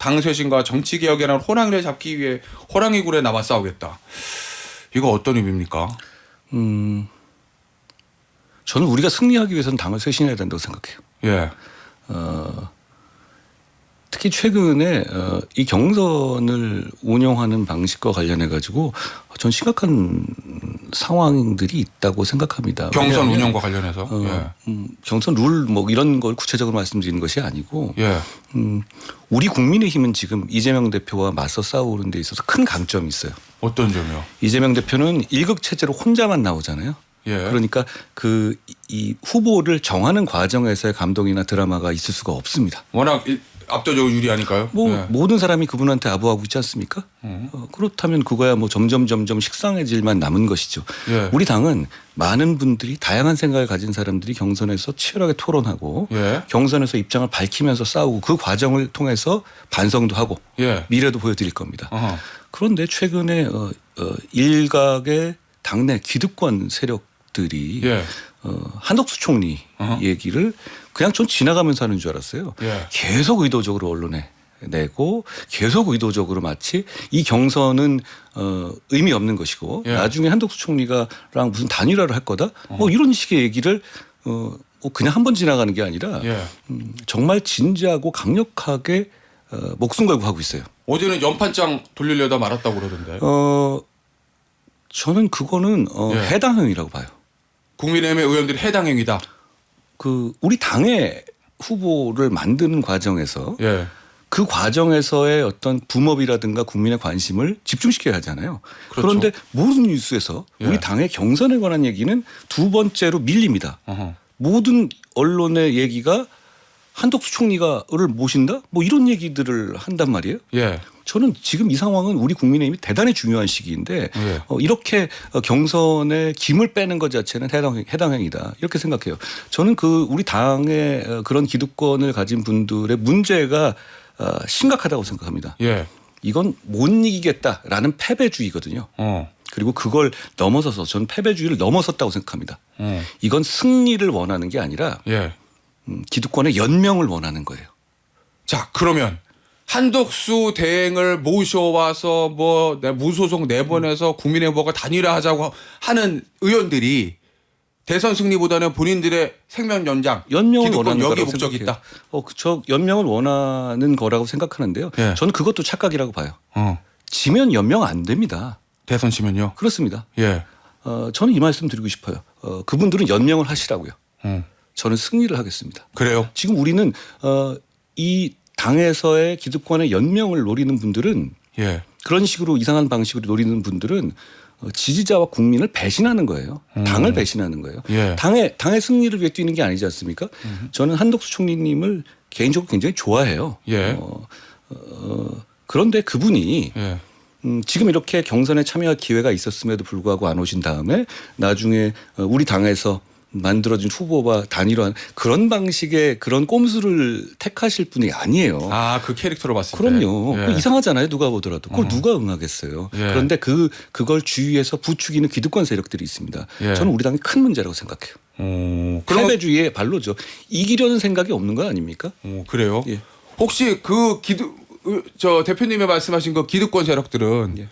당 쇄신과 정치 개혁이라는 호랑이를 잡기 위해 호랑이 굴에 남아 싸우겠다. 이거 어떤 의미입니까? 저는 우리가 승리하기 위해서는 당을 쇄신해야 된다고 생각해요. 예. 특히 최근에 이 경선을 운영하는 방식과 관련해 가지고 전 심각한 상황들이 있다고 생각합니다. 경선 운영과 관련해서. 경선 룰 뭐 이런 걸 구체적으로 말씀드리는 것이 아니고 예. 우리 국민의힘은 지금 이재명 대표와 맞서 싸우는 데 있어서 큰 강점이 있어요. 어떤 점이요? 이재명 대표는 일극 체제로 혼자만 나오잖아요. 예. 그러니까 이 후보를 정하는 과정에서의 감동이나 드라마가 있을 수가 없습니다. 워낙 압도적으로 유리하니까요. 예. 모든 사람이 그분한테 아부하고 있지 않습니까? 그렇다면 그거야 뭐 점점 식상해질만 남은 것이죠. 예. 우리 당은 많은 분들이 다양한 생각을 가진 사람들이 경선에서 치열하게 토론하고 예. 경선에서 입장을 밝히면서 싸우고 그 과정을 통해서 반성도 하고 예. 미래도 보여드릴 겁니다. 어허. 그런데 최근에 일각의 당내 기득권 세력들이 예. 한덕수 총리 얘기를 그냥 전 지나가면서 하는 줄 알았어요. 예. 계속 의도적으로 언론에 내고 계속 의도적으로 마치 이 경선은 의미 없는 것이고 예. 나중에 한덕수 총리가랑 무슨 단일화를 할 거다 뭐 이런 식의 얘기를 그냥 한 번 지나가는 게 아니라 예. 정말 진지하고 강력하게 목숨 걸고 하고 있어요. 어제는 연판장 돌리려다 말았다고 그러던데. 저는 그거는 예. 해당형이라고 봐요. 국민의힘의 의원들이 해당 행위다. 우리 당의 후보를 만드는 과정에서 예. 그 과정에서의 어떤 붐업이라든가 국민의 관심을 집중시켜야 하잖아요. 그렇죠. 그런데 모든 뉴스에서 예. 우리 당의 경선에 관한 얘기는 두 번째로 밀립니다. 어허. 모든 언론의 얘기가 한덕수 총리가를 모신다? 뭐 이런 얘기들을 한단 말이에요. 예. 저는 지금 이 상황은 우리 국민의힘이 대단히 중요한 시기인데 예. 이렇게 경선에 김을 빼는 것 자체는 해당행위다 이렇게 생각해요. 저는 우리 당의 그런 기득권을 가진 분들의 문제가 심각하다고 생각합니다. 예. 이건 못 이기겠다라는 패배주의거든요. 그리고 그걸 넘어서서 저는 패배주의를 넘어섰다고 생각합니다. 이건 승리를 원하는 게 아니라 예. 기득권의 연명을 원하는 거예요. 자, 그러면 한덕수 대행을 모셔와서 뭐 무소속 내보내서 국민의 후보가 단일화하자고 하는 의원들이 대선 승리보다는 본인들의 생명 연장, 연명을 기득권 원하는 여기 거라고 목적이 생각해요. 있다. 저 연명을 원하는 거라고 생각하는데요. 예. 저는 그것도 착각이라고 봐요. 지면 연명 안 됩니다. 대선 치면요. 그렇습니다. 예. 저는 이 말씀 드리고 싶어요. 그분들은 연명을 하시라고요. 저는 승리를 하겠습니다. 그래요. 지금 우리는 이 당에서의 기득권의 연명을 노리는 분들은 예. 그런 식으로 이상한 방식으로 노리는 분들은 지지자와 국민을 배신하는 거예요. 당을 배신하는 거예요. 예. 당의 승리를 위해 뛰는 게 아니지 않습니까? 저는 한덕수 총리님을 개인적으로 굉장히 좋아해요. 예. 그런데 그분이 예. 지금 이렇게 경선에 참여할 기회가 있었음에도 불구하고 안 오신 다음에 나중에 우리 당에서 만들어진 후보와 단일화한 그런 방식의 그런 꼼수를 택하실 분이 아니에요. 아, 그 캐릭터로 봤을 때. 그럼요. 예. 그거 이상하잖아요. 누가 보더라도. 그걸 누가 응하겠어요. 예. 그런데 그걸 주위에서 부추기는 기득권 세력들이 있습니다. 예. 저는 우리 당이 큰 문제라고 생각해요. 패배주의의 발로죠. 이기려는 생각이 없는 거 아닙니까? 그래요. 예. 혹시 대표님이 말씀하신 그 기득권 세력들은 예.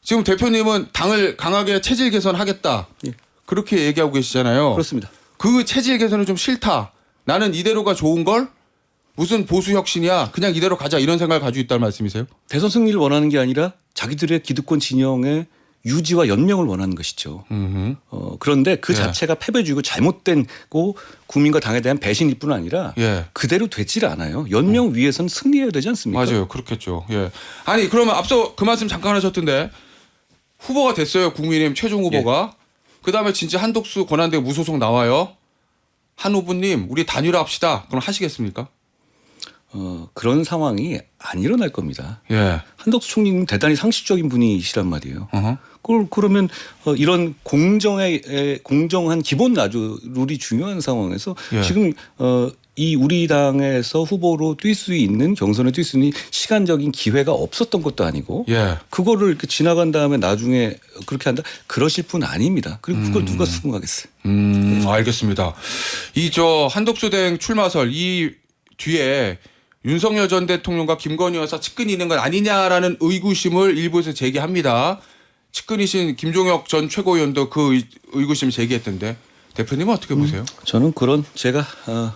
지금 대표님은 당을 강하게 체질 개선하겠다. 예. 그렇게 얘기하고 계시잖아요. 그렇습니다. 그 체질 개선은 좀 싫다. 나는 이대로가 좋은 걸 무슨 보수 혁신이야. 그냥 이대로 가자 이런 생각을 가지고 있다는 말씀이세요? 대선 승리를 원하는 게 아니라 자기들의 기득권 진영의 유지와 연명을 원하는 것이죠. 그런데 그 예. 자체가 패배주의고 잘못된고 국민과 당에 대한 배신일 뿐 아니라 예. 그대로 되질 않아요. 연명 위에서는 승리해야 되지 않습니까? 맞아요. 그렇겠죠. 예. 아니 그러면 앞서 그 말씀 잠깐 하셨던데 후보가 됐어요. 국민의힘 최종 후보가. 그다음에 진짜 한덕수 권한대 무소속 나와요. 한 후보님 우리 단일화합시다. 그럼 하시겠습니까? 그런 상황이 안 일어날 겁니다. 예. 한덕수 총리는 대단히 상식적인 분이시란 말이에요. 어허. 그러면 이런 공정한 기본 룰이 중요한 상황에서 예. 지금 이 우리 당에서 후보로 뛸 수 있는 경선에 뛸 수 있는 시간적인 기회가 없었던 것도 아니고 예. 그거를 이렇게 지나간 다음에 나중에 그렇게 한다 그러실 분 아닙니다. 그리고 그걸 누가 수긍하겠어요? 알겠습니다. 이 한덕수 대행 출마설 이 뒤에 윤석열 전 대통령과 김건희 여사 측근이 있는 건 아니냐라는 의구심을 일부에서 제기합니다. 측근이신 김종혁 전 최고위원도 그 의구심 제기했던데 대표님은 어떻게 보세요? 저는 그런 제가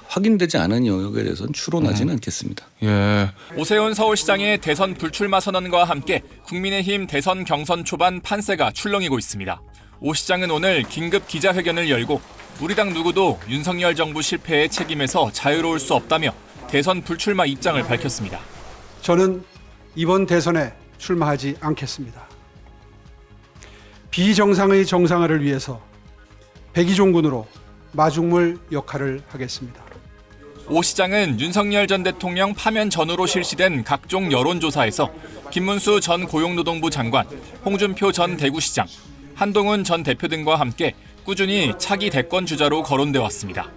확인되지 않은 영역에 대해서는 추론하지는 않겠습니다. 예. 오세훈 서울시장의 대선 불출마 선언과 함께 국민의힘 대선 경선 초반 판세가 출렁이고 있습니다. 오 시장은 오늘 긴급 기자회견을 열고 우리 당 누구도 윤석열 정부 실패의 책임에서 자유로울 수 없다며 대선 불출마 입장을 밝혔습니다. 저는 이번 대선에 출마하지 않겠습니다. 비정상의 정상화를 위해서 백의종군으로 마중물 역할을 하겠습니다. 오 시장은 윤석열 전 대통령 파면 전후로 실시된 각종 여론조사에서 김문수 전 고용노동부 장관, 홍준표 전 대구시장, 한동훈 전 대표 등과 함께 꾸준히 차기 대권 주자로 거론돼 왔습니다.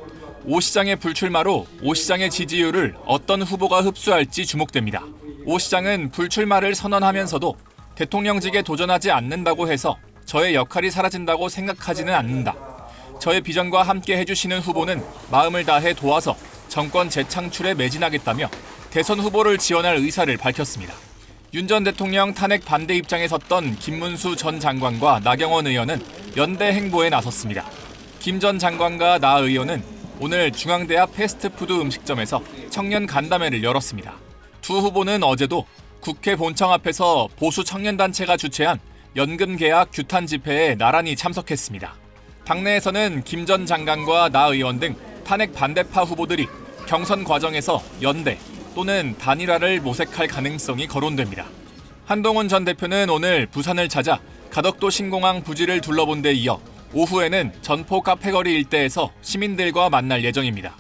오 시장의 불출마로 오 시장의 지지율을 어떤 후보가 흡수할지 주목됩니다. 오 시장은 불출마를 선언하면서도 대통령직에 도전하지 않는다고 해서 저의 역할이 사라진다고 생각하지는 않는다. 저의 비전과 함께 해주시는 후보는 마음을 다해 도와서 정권 재창출에 매진하겠다며 대선 후보를 지원할 의사를 밝혔습니다. 윤 전 대통령 탄핵 반대 입장에 섰던 김문수 전 장관과 나경원 의원은 연대 행보에 나섰습니다. 김 전 장관과 나 의원은 오늘 중앙대 앞 패스트푸드 음식점에서 청년 간담회를 열었습니다. 두 후보는 어제도 국회 본청 앞에서 보수 청년단체가 주최한 연금 계약 규탄 집회에 나란히 참석했습니다. 당내에서는 김 전 장관과 나 의원 등 탄핵 반대파 후보들이 경선 과정에서 연대 또는 단일화를 모색할 가능성이 거론됩니다. 한동훈 전 대표는 오늘 부산을 찾아 가덕도 신공항 부지를 둘러본 데 이어 오후에는 전포 카페거리 일대에서 시민들과 만날 예정입니다.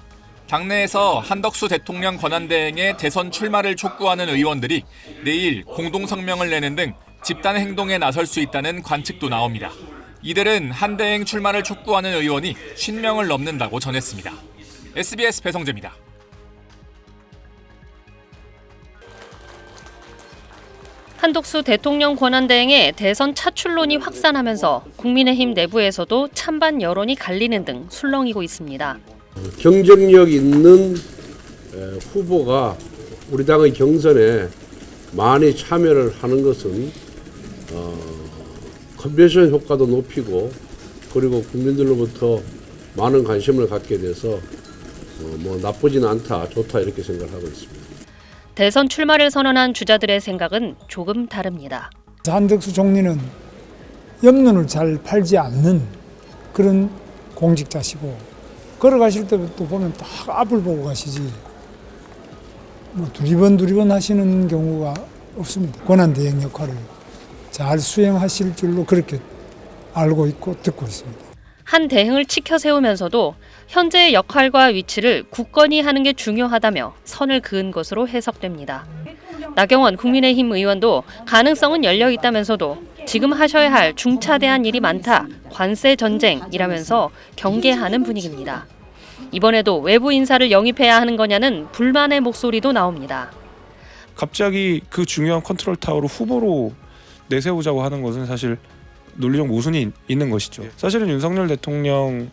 당내에서 한덕수 대통령 권한대행의 대선 출마를 촉구하는 의원들이 내일 공동성명을 내는 등 집단 행동에 나설 수 있다는 관측도 나옵니다. 이들은 한 대행 출마를 촉구하는 의원이 50명을 넘는다고 전했습니다. SBS 배성재입니다. 한덕수 대통령 권한대행의 대선 차출론이 확산하면서 국민의힘 내부에서도 찬반 여론이 갈리는 등 술렁이고 있습니다. 경쟁력 있는 후보가 우리 당의 경선에 많이 참여를 하는 것은 컨벤션 효과도 높이고 그리고 국민들로부터 많은 관심을 갖게 돼서 나쁘지는 않다, 좋다 이렇게 생각하고 있습니다. 대선 출마를 선언한 주자들의 생각은 조금 다릅니다. 한덕수 총리는 옆눈을 잘 팔지 않는 그런 공직자시고 걸어가실 때부터 보면 딱 앞을 보고 가시지 두리번 하시는 경우가 없습니다. 권한대행 역할을 잘 수행하실 줄로 그렇게 알고 있고 듣고 있습니다. 한 대행을 치켜 세우면서도 현재의 역할과 위치를 굳건히 하는 게 중요하다며 선을 그은 것으로 해석됩니다. 나경원 국민의힘 의원도 가능성은 열려 있다면서도 지금 하셔야 할 중차대한 일이 많다, 관세 전쟁이라면서 경계하는 분위기입니다. 이번에도 외부 인사를 영입해야 하는 거냐는 불만의 목소리도 나옵니다. 갑자기 그 중요한 컨트롤 타워를 후보로 내세우자고 하는 것은 사실 논리적 모순이 있는 것이죠. 사실은 윤석열 대통령이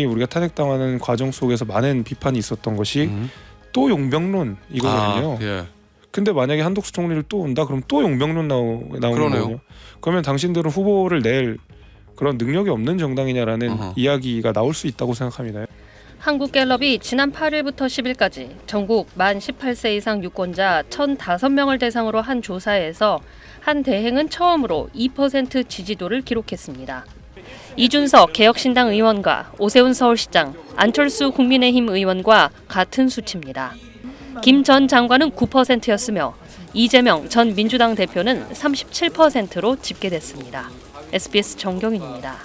우리가 탄핵당하는 과정 속에서 많은 비판이 있었던 것이 또 용병론이거든요. 예. 근데 만약에 한덕수 총리를 또 온다 그럼 또 용병론 나오는 거거든요. 그러면 당신들은 후보를 낼 그런 능력이 없는 정당이냐라는 이야기가 나올 수 있다고 생각합니다. 한국갤럽이 지난 8일부터 10일까지 전국 만 18세 이상 유권자 1,005명을 대상으로 한 조사에서 한 대행은 처음으로 2% 지지도를 기록했습니다. 이준석 개혁신당 의원과 오세훈 서울시장, 안철수 국민의힘 의원과 같은 수치입니다. 김 전 장관은 9%였으며 이재명 전 민주당 대표는 37%로 집계됐습니다. SBS 정경윤입니다.